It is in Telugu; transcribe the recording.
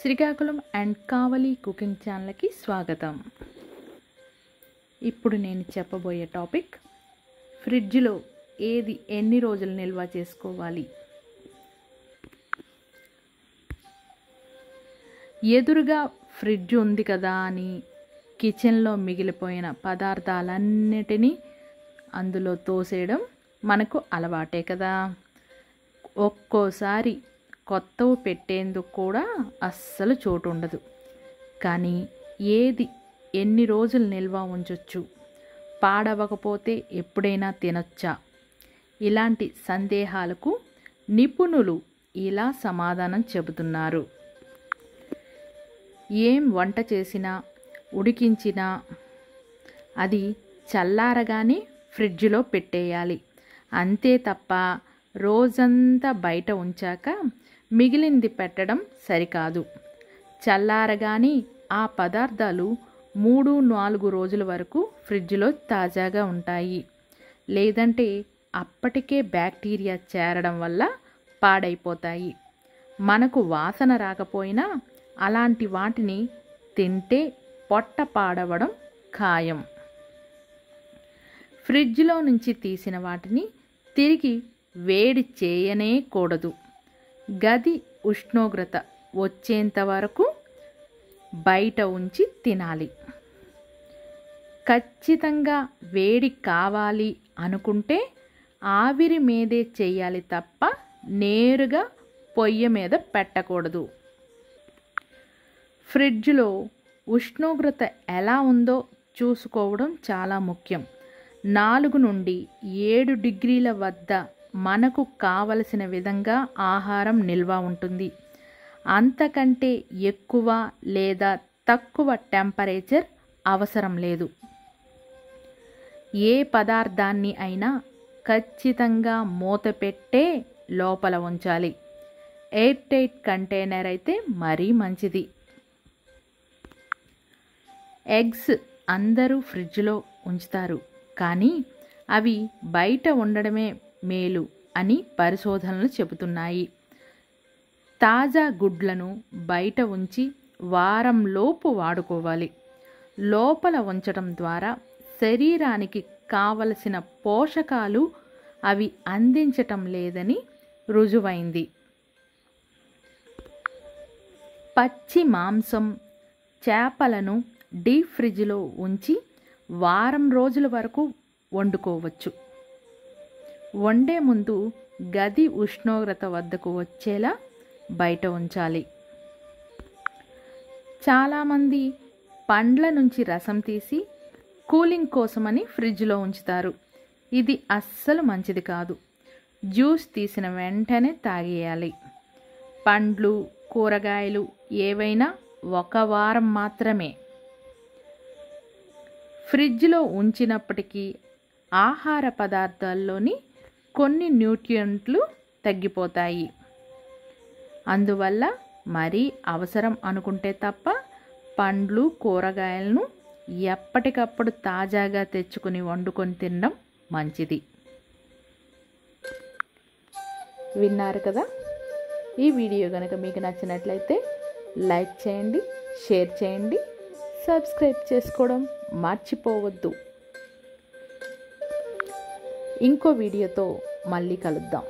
శ్రీకాకుళం అండ్ కావలి కుకింగ్ ఛానల్కి స్వాగతం. ఇప్పుడు నేను చెప్పబోయే టాపిక్ ఫ్రిడ్జ్లో ఏది ఎన్ని రోజులు నిల్వ చేసుకోవాలి. ఎదురుగా ఫ్రిడ్జ్ ఉంది కదా అని కిచెన్లో మిగిలిపోయిన పదార్థాలన్నిటినీ అందులో తోసేయడం మనకు అలవాటే కదా. ఒక్కోసారి కొత్తవి పెట్టేందుకు కూడా అస్సలు చోటు ఉండదు. కానీ ఏది ఎన్ని రోజులు నిల్వ ఉంచొచ్చు, పాడవకపోతే ఎప్పుడైనా తినొచ్చా, ఇలాంటి సందేహాలకు నిపుణులు ఇలా సమాధానం చెబుతున్నారు. ఏం వంట చేసినా ఉడికించినా అది చల్లారగానే ఫ్రిడ్జ్లో పెట్టేయాలి. అంతే తప్ప రోజంతా బయట ఉంచాక మిగిలింది పెట్టడం సరికాదు. చల్లారగానే ఆ పదార్థాలు 3-4 రోజుల వరకు ఫ్రిడ్జ్లో తాజాగా ఉంటాయి. లేదంటే అప్పటికే బ్యాక్టీరియా చేరడం వల్ల పాడైపోతాయి. మనకు వాసన రాకపోయినా అలాంటి వాటిని తింటే పొట్ట పాడవడం ఖాయం. ఫ్రిడ్జ్లో నుంచి తీసిన వాటిని తిరిగి వేడి చేయనే కూడదు. గది ఉష్ణోగ్రత వచ్చేంత వరకు బయట ఉంచి తినాలి. ఖచ్చితంగా వేడి కావాలి అనుకుంటే ఆవిరి మీదే చేయాలి తప్ప నేరుగా పొయ్యి మీద పెట్టకూడదు. ఫ్రిడ్జ్లో ఉష్ణోగ్రత ఎలా ఉందో చూసుకోవడం చాలా ముఖ్యం. 4 నుండి 7 డిగ్రీల వద్ద మనకు కావలసిన విధంగా ఆహారం నిల్వ ఉంటుంది. అంతకంటే ఎక్కువ లేదా తక్కువ టెంపరేచర్ అవసరం లేదు. ఏ పదార్థాన్ని అయినా ఖచ్చితంగా మూత పెట్టే లోపల ఉంచాలి. ఎయిర్ టైట్ కంటైనర్ అయితే మరీ మంచిది. ఎగ్స్ అందరూ ఫ్రిడ్జ్లో ఉంచుతారు, కానీ అవి బయట ఉండడమే మేలు అని పరిశోధనలు చెబుతున్నాయి. తాజా గుడ్లను బయట ఉంచి వారంలోపు వాడుకోవాలి. లోపల ఉంచడం ద్వారా శరీరానికి కావలసిన పోషకాలు అవి అందించటం లేదని రుజువైంది. పచ్చి మాంసం, చేపలను డీప్ ఫ్రిడ్జ్లో ఉంచి వారం రోజుల వరకు వండుకోవచ్చు. వండే ముందు గది ఉష్ణోగ్రత వద్దకు వచ్చేలా బయట ఉంచాలి. చాలామంది పండ్ల నుంచి రసం తీసి కూలింగ్ కోసమని ఫ్రిడ్జ్లో ఉంచుతారు. ఇది అస్సలు మంచిది కాదు. జ్యూస్ తీసిన వెంటనే తాగేయాలి. పండ్లు, కూరగాయలు ఏవైనా 1 వారం మాత్రమే. ఫ్రిడ్జ్లో ఉంచినప్పటికీ ఆహార పదార్థాల్లోని కొన్ని న్యూట్రియంట్లు తగ్గిపోతాయి. అందువల్ల మరీ అవసరం అనుకుంటే తప్ప పండ్లు, కూరగాయలను ఎప్పటికప్పుడు తాజాగా తెచ్చుకుని వండుకొని తినడం మంచిది. విన్నారు కదా. ఈ వీడియో కనుక మీకు నచ్చినట్లయితే లైక్ చేయండి, షేర్ చేయండి, సబ్స్క్రైబ్ చేసుకోవడం మర్చిపోవద్దు. ఇంకో వీడియోతో మళ్ళీ కలుద్దాం.